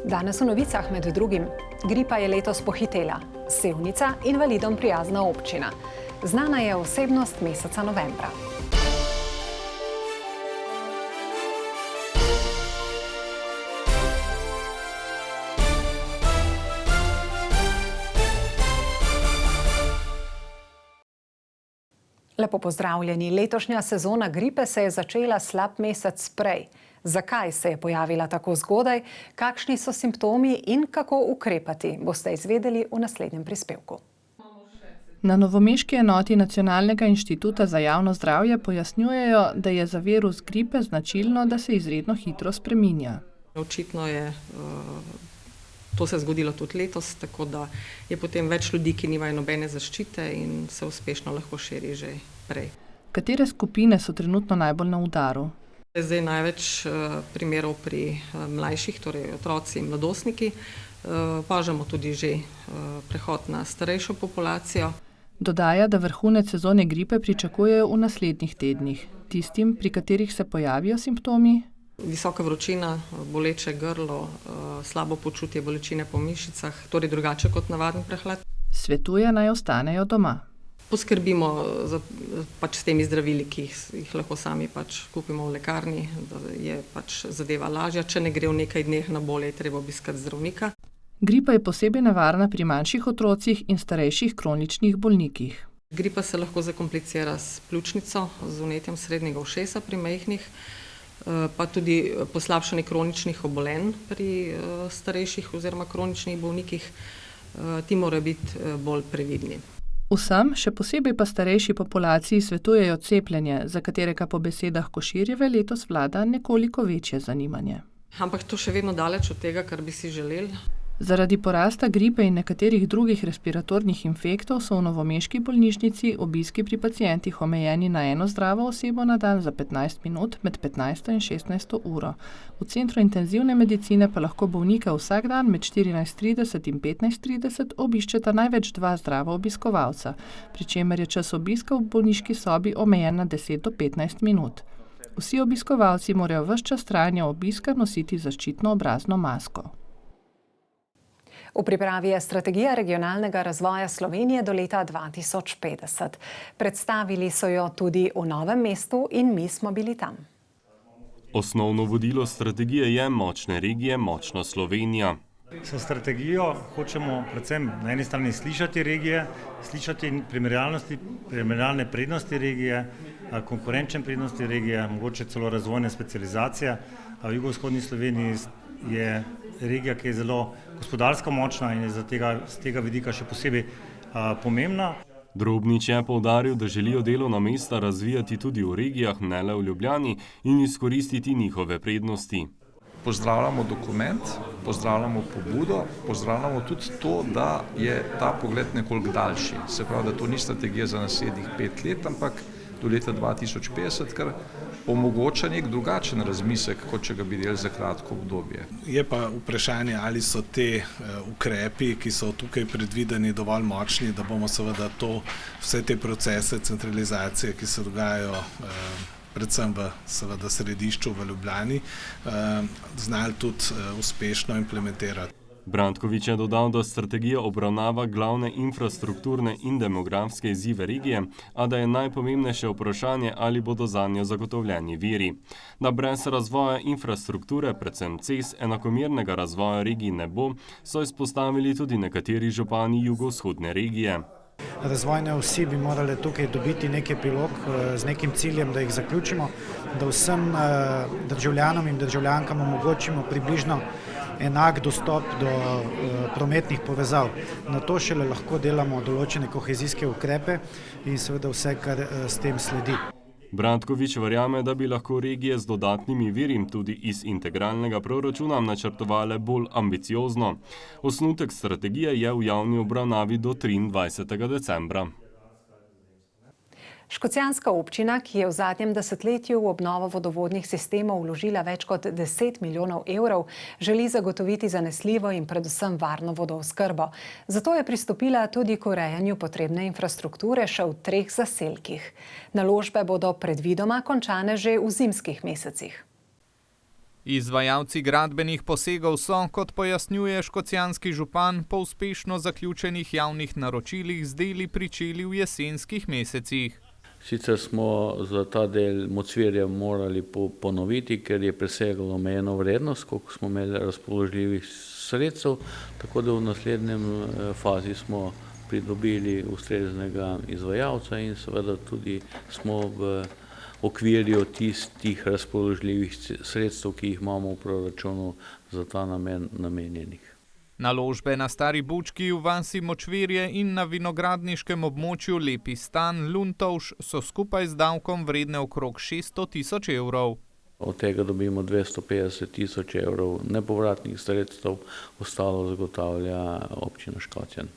Danes v novicah med drugim. Gripa je letos pohitela. Sevnica, invalidom prijazna občina. Znana je osebnost meseca novembra. Lepo pozdravljeni. Letošnja sezona gripe se je začela slab mesec prej. Zakaj se je pojavila tako zgodaj, kakšni so simptomi in kako ukrepati, boste izvedeli v naslednjem prispevku. Na novomeški enoti Nacionalnega inštituta za javno zdravje pojasnjujejo, da je za virus gripe značilno, da se izredno hitro spreminja. Očitno je to se zgodilo tudi letos, tako da je potem več ljudi, ki nimajo nobene zaščite in se uspešno lahko širi že prej. Katere skupine so trenutno najbolj na udaru? Zdaj največ primerov pri mlajših, torej otroci in mladostniki. Opažamo tudi že prehod na starejšo populacijo. Dodaja, da vrhunec sezone gripe pričakujejo v naslednjih tednih. Tistim, pri katerih se pojavijo simptomi? Visoka vročina, boleče grlo, slabo počutje bolečine po mišicah, torej drugače kot navaden prehlad. Svetuje, naj ostanejo doma. Poskrbimo s temi zdravili, ki jih lahko sami kupimo v lekarni, da je zadeva lažja. Če ne gre v nekaj dneh na bolje, je treba obiskati zdravnika. Gripa je posebej nevarna pri manjših otrocih in starejših kroničnih bolnikih. Gripa se lahko zakomplicira s pljučnico, z vnetjem srednjega ušesa pri majhnih, pa tudi poslabšanje kroničnih obolenj pri starejših oziroma kroničnih bolnikih. Ti morajo biti bolj previdni. Vsem, še posebej pa starejši populaciji svetujejo cepljenje, za katerega po besedah Koširjeve letos vlada nekoliko večje zanimanje. Ampak to še vedno daleč od tega, kar bi si želeli. Zaradi porasta gripe in nekaterih drugih respiratornih infektov so v novomeški bolnišnici obiski pri pacientih omejeni na eno zdravo osebo na dan za 15 minut med 15. in 16. uro. V centru intenzivne medicine pa lahko bolnika vsak dan med 14:30 in 15:30 obiščeta največ 2 zdrava obiskovalca, pri čemer je čas obiska v bolniški sobi omejen na 10 do 15 minut. Vsi obiskovalci morajo ves čas trajanja obiska nositi zaščitno obrazno masko. V pripravi je strategija regionalnega razvoja Slovenije do leta 2050. Predstavili so jo tudi v Novem mestu in mi smo bili tam. Osnovno vodilo strategije je močne regije, močna Slovenija. S strategijo hočemo predvsem na eni strani slišati regije, slišati primerjalne prednosti regije, konkurenčne prednosti regije, mogoče celo razvojne specializacije. V jugovzhodni Sloveniji je regija, ki je zelo gospodarsko močna in je z tega vidika še posebej pomembna. Drobnič je poudaril, da želijo delovna mesta razvijati tudi v regijah, ne le v Ljubljani, in izkoristiti njihove prednosti. Pozdravljamo dokument, pozdravljamo pobudo, pozdravljamo tudi to, da je ta pogled nekoliko daljši. Se pravi, da to ni strategija za naslednjih 5 let, ampak do leta 2050, kar omogoča nek drugačen razmislek, kot če ga bi delali za kratko obdobje. Je pa vprašanje, ali so te ukrepi, ki so tukaj predvideni, dovolj močni, da bomo seveda vse te procese centralizacije, ki se dogajajo predvsem v središču v Ljubljani, znali tudi uspešno implementirati. Brantkovič je dodal, da strategija obravnava glavne infrastrukturne in demografske izzive regije, a da je najpomembnejše vprašanje, ali bodo zanjo zagotovljeni viri. Da brez razvoja infrastrukture, predvsem cest, enakomernega razvoja regij ne bo, so izpostavili tudi nekateri župani jugovzhodne regije. Razvojne osi bi morale tukaj dobiti nek epilog z nekim ciljem, da jih zaključimo, da vsem državljanom in državljankam omogočimo približno enak dostop do prometnih povezav. Na to šele lahko delamo določene kohezijske ukrepe in seveda vse, kar s tem sledi. Brantkovič verjame, da bi lahko regije z dodatnimi viri tudi iz integralnega proračuna načrtovale bolj ambiciozno. Osnutek strategije je v javni obravnavi do 23. decembra. Škocjanska občina, ki je v zadnjem desetletju v obnovo vodovodnih sistemov vložila več kot 10 milijonov evrov, želi zagotoviti zanesljivo in predvsem varno vodooskrbo. Zato je pristopila tudi k urejanju potrebne infrastrukture še v 3 zaselkih. Naložbe bodo predvidoma končane že v zimskih mesecih. Izvajalci gradbenih posegov so, kot pojasnjuje škocjanski župan, po uspešno zaključenih javnih naročilih z deli pričeli v jesenskih mesecih. Sicer smo za ta del Mocvirja morali ponoviti, ker je preseglo omejeno vrednost, koliko smo imeli razpoložljivih sredstev, tako da v naslednjem fazi smo pridobili ustreznega izvajalca in seveda tudi smo v okvirju tistih razpoložljivih sredstev, ki jih imamo v proračunu za ta namen namenjenih. Naložbe na Stari Bučki v vasi Močvirje in na vinogradniškem območju Lepi Stan Luntovž so skupaj z davkom vredne okrog 600 000 evrov. Od tega dobimo 250 000 evrov nepovratnih sredstev, ostalo zagotavlja občina Škocjan.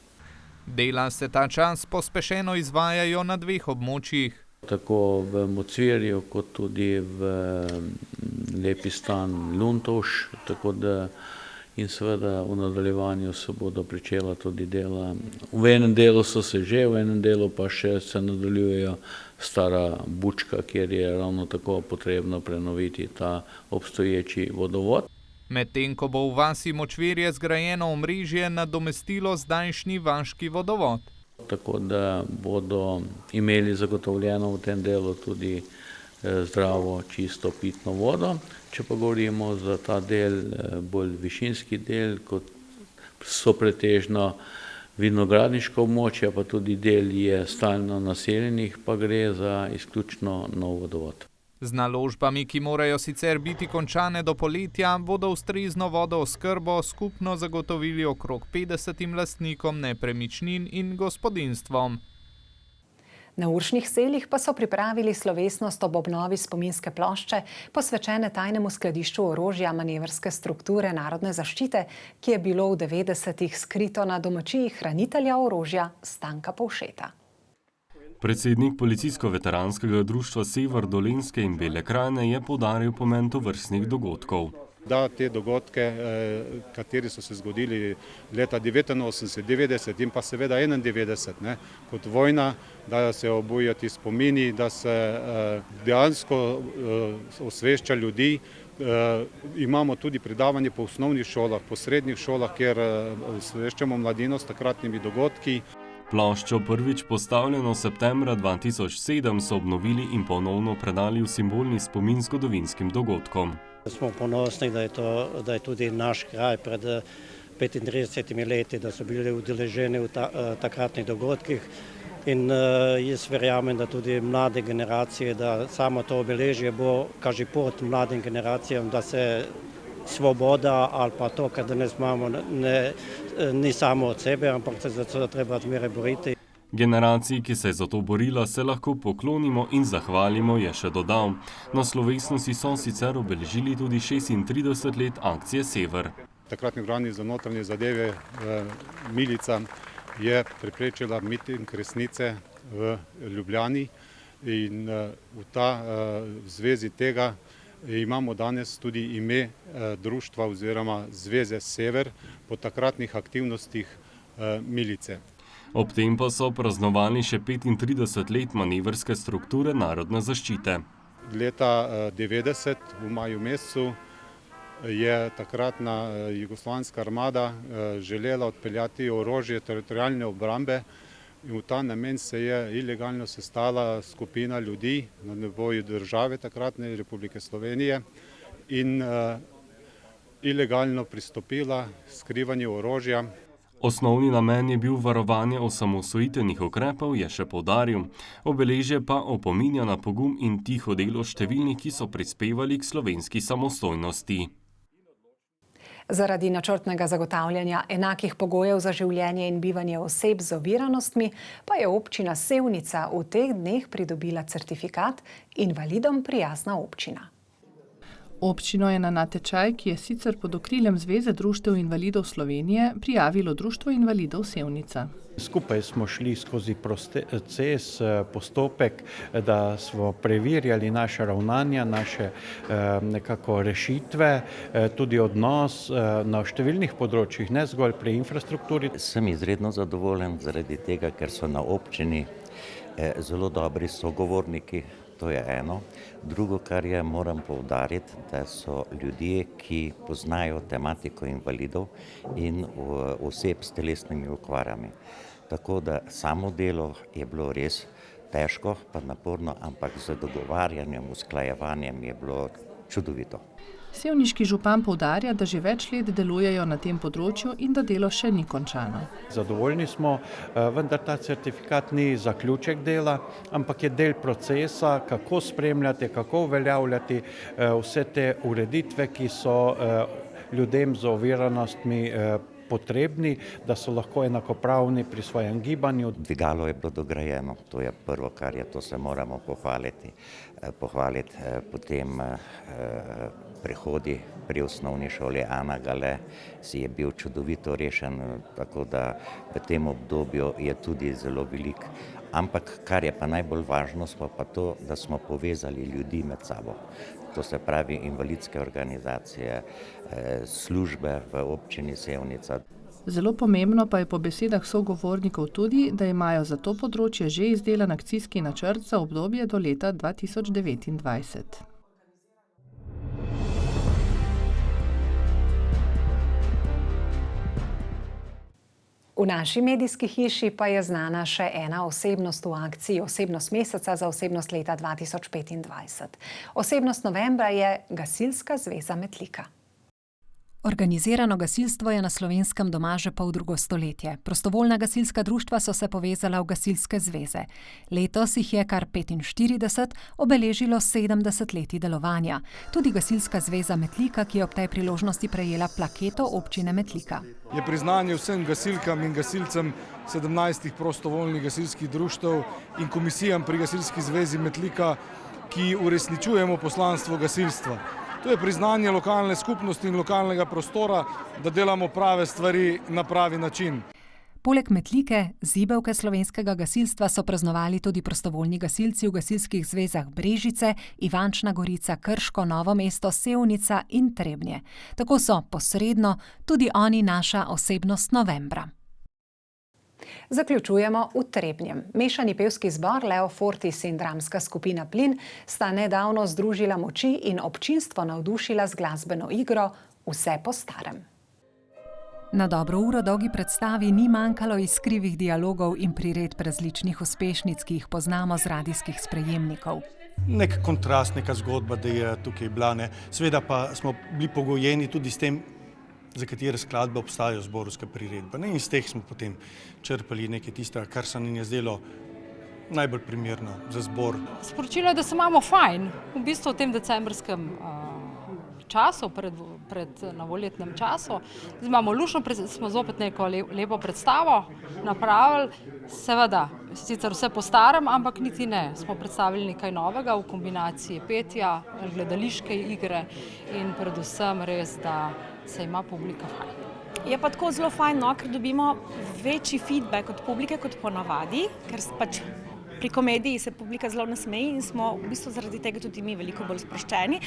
Dela se ta čas pospešeno izvajajo na 2 območjih. Tako v Mocvirju, kot tudi v Lepi Stan Luntovž, tako da in seveda v nadaljevanju se bodo pričela tudi dela. V enem delu so se že, v enem delu pa še se nadaljujejo Stara Bučka, kjer je ravno tako potrebno prenoviti ta obstoječi vodovod. Medtem ko bo v vasi Močvirje zgrajeno omrežje nadomestilo zdajšnji vaški vodovod. Tako da bodo imeli zagotovljeno v tem delu tudi zdravo, čisto pitno vodo. Če pa govorimo za ta del, bolj višinski del, kot so pretežno vinogradniško območje, pa tudi del je stalno naseljenih, pa gre za izključno nov vodovod. Z naložbami, ki morajo sicer biti končane do poletja, bodo ustrezno vodooskrbo skupno zagotovili okrog 50 lastnikom nepremičnin in gospodinjstvom. Na Uršnih selih pa so pripravili slovesnost ob obnovi spominske plošče, posvečene tajnemu skladišču orožja manevrske strukture narodne zaščite, ki je bilo v 90-ih skrito na domačiji hranitelja orožja Stanka Povšeta. Predsednik policijsko-veteranskega društva Sever Dolenjske in Bele krajine je poudaril pomen tovrstnih dogodkov. Da te dogodke, kateri so se zgodili leta 89, 90 in pa seveda 91, kot vojna, da se obujajo ti spomini, da se dejansko osvešča ljudi. Imamo tudi predavanje po osnovnih šolah, po srednjih šolah, kjer osveščamo mladino s takratnimi dogodki. Ploščo prvič postavljeno septembra 2007 so obnovili in ponovno predali v simbolni spomin zgodovinskim dogodkom. Smo ponosni, da je tudi naš kraj pred 35 leti, da so bili udeleženi v takratnih dogodkih in jaz verjamem, da tudi mlade generacije, da samo to obeležje bo kaže pot mladim generacijam, da se svoboda ali pa to, kar danes imamo, ni samo od sebe, ampak se za to treba zmeraj boriti. Generaciji, ki se je za to borila, se lahko poklonimo in zahvalimo, je še dodal. Na slovesnosti so sicer obeležili tudi 36 let akcije Sever. Takratni uradnik za notranje zadeve Milica je preprečila miting resnice v Ljubljani in v zvezi tega imamo danes tudi ime društva oziroma zveze Sever po takratnih aktivnostih Milice. Ob tem pa so praznovali še 35 let manevrske strukture narodne zaščite. Leta 90 v maju mesecu je takratna jugoslovanska armada želela odpeljati orožje teritorialne obrambe in v ta namen se je ilegalno sestala skupina ljudi na nivoju države takratne Republike Slovenije in ilegalno pristopila skrivanju orožja. Osnovni namen je bil varovanje osamosvojitvenih ukrepov, je še poudaril. Obeležje pa opominja na pogum in tiho delo številnih, ki so prispevali k slovenski samostojnosti. Zaradi načrtnega zagotavljanja enakih pogojev za življenje in bivanje oseb z oviranostmi pa je občina Sevnica v teh dneh pridobila certifikat Invalidom prijazna občina. Občino je na natečaj, ki je sicer pod okriljem Zveze društev invalidov Slovenije, prijavilo Društvo invalidov Sevnica. Skupaj smo šli skozi proces, postopek, da smo preverjali naše ravnanja, naše nekako rešitve, tudi odnos na številnih področjih, ne zgolj pri infrastrukturi. Sem izredno zadovoljen zaradi tega, ker so na občini zelo dobri sogovorniki, to je eno. Drugo, kar je, moram poudariti, da so ljudje, ki poznajo tematiko invalidov in oseb s telesnimi okvarami. Tako da samo delo je bilo res težko, pa naporno, ampak z dogovarjanjem, usklajevanjem je bilo čudovito. Sevniški župan poudarja, da že več let delujejo na tem področju in da delo še ni končano. Zadovoljni smo, vendar ta certifikat ni zaključek dela, ampak je del procesa, kako spremljati, kako uveljavljati vse te ureditve, ki so ljudem z oviranostmi potrebni, da so lahko enakopravni pri svojem gibanju. Dvigalo je bilo dograjeno, to je prvo, kar je, to se moramo pohvaliti. Potem prehodi pri osnovni šoli Ana Gale si je bil čudovito rešen, tako da v tem obdobju je tudi zelo velik. Ampak kar je pa najbolj važno, smo pa to, da smo povezali ljudi med sabo. To se pravi invalidske organizacije, službe v občini Sevnica. Zelo pomembno pa je po besedah sogovornikov tudi, da imajo za to področje že izdelan akcijski načrt za obdobje do leta 2029. V naši medijski hiši pa je znana še ena osebnost v akciji Osebnost meseca za osebnost leta 2025. Osebnost novembra je Gasilska zveza Metlika. Organizirano gasilstvo je na Slovenskem doma že poldrugo stoletje. Prostovoljna gasilska društva so se povezala v gasilske zveze. Letos jih je kar 45, obeležilo 70 leti delovanja. Tudi Gasilska zveza Metlika, ki je ob tej priložnosti prejela plaketo občine Metlika. Je priznanje vsem gasilkam in gasilcem 17 prostovoljnih gasilskih društev in komisijam pri Gasilski zvezi Metlika, ki uresničujemo poslanstvo gasilstva. To je priznanje lokalne skupnosti in lokalnega prostora, da delamo prave stvari na pravi način. Poleg Metlike, zibelke slovenskega gasilstva so praznovali tudi prostovoljni gasilci v gasilskih zvezah Brežice, Ivančna Gorica, Krško, Novo mesto, Sevnica in Trebnje. Tako so posredno tudi oni naša osebnost novembra. Zaključujemo v Trebnjem. Mešani pevski zbor Leo Fortis in dramska skupina Plin sta nedavno združila moči in občinstvo navdušila z glasbeno igro Vse po starem. Na dobro uro dolgi predstavi ni manjkalo iskrivih dialogov in priredb različnih uspešnic, ki jih poznamo z radijskih sprejemnikov. Nek kontrast, neka zgodba, da je tukaj bila, ne. Seveda pa smo bili pogojeni tudi s tem, za katere skladbe obstajajo zborovske priredbe. In iz teh smo potem črpali nekaj tistega, kar se nam je zdelo najbolj primerno za zbor. Sporočilo je, da se imamo fajn, v bistvu v tem decembrskem času, pred novoletnem času. Imamo lušno, smo zopet neko lepo predstavo napravili, seveda, sicer vse po starem, ampak niti ne. Smo predstavili nekaj novega v kombinaciji petja, gledališke igre in predvsem res, da se ima publika fajn. Je pa tako zelo fajn, ker dobimo večji feedback od publike kot ponavadi, ker pač pri komediji se publika zelo nasmeji in smo v bistvu zaradi tega tudi mi veliko bolj sproščeni,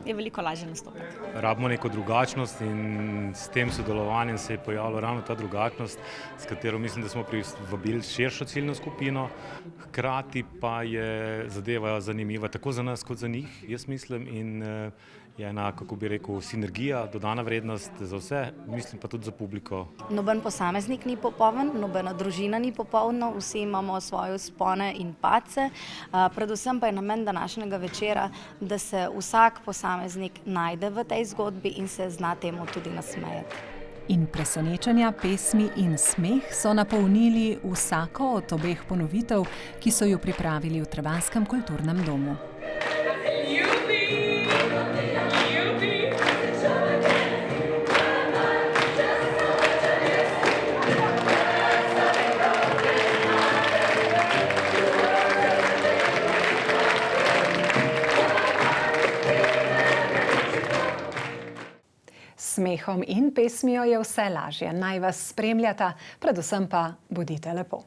je veliko lažje nastopati. Rabimo neko drugačnost in s tem sodelovanjem se je pojavila ravno ta drugačnost, s katero mislim, da smo privabili širšo ciljno skupino, hkrati pa je zadeva zanimiva tako za nas kot za njih, jaz mislim, in je ena, kako bi rekel, sinergija, dodana vrednost za vse, mislim pa tudi za publiko. Noben posameznik ni popoln, nobena družina ni popolna, vsi imamo svoje vzpone in padce. Predvsem pa je namen današnjega večera, da se vsak posameznik najde v tej zgodbi in se zna temu tudi nasmejati. In presenečenja, pesmi in smeh so napolnili vsako od obeh ponovitev, ki so jo pripravili v Trebanjskem kulturnem domu. Smehom in pesmijo je vse lažje. Naj vas spremljata, predvsem pa bodite lepo.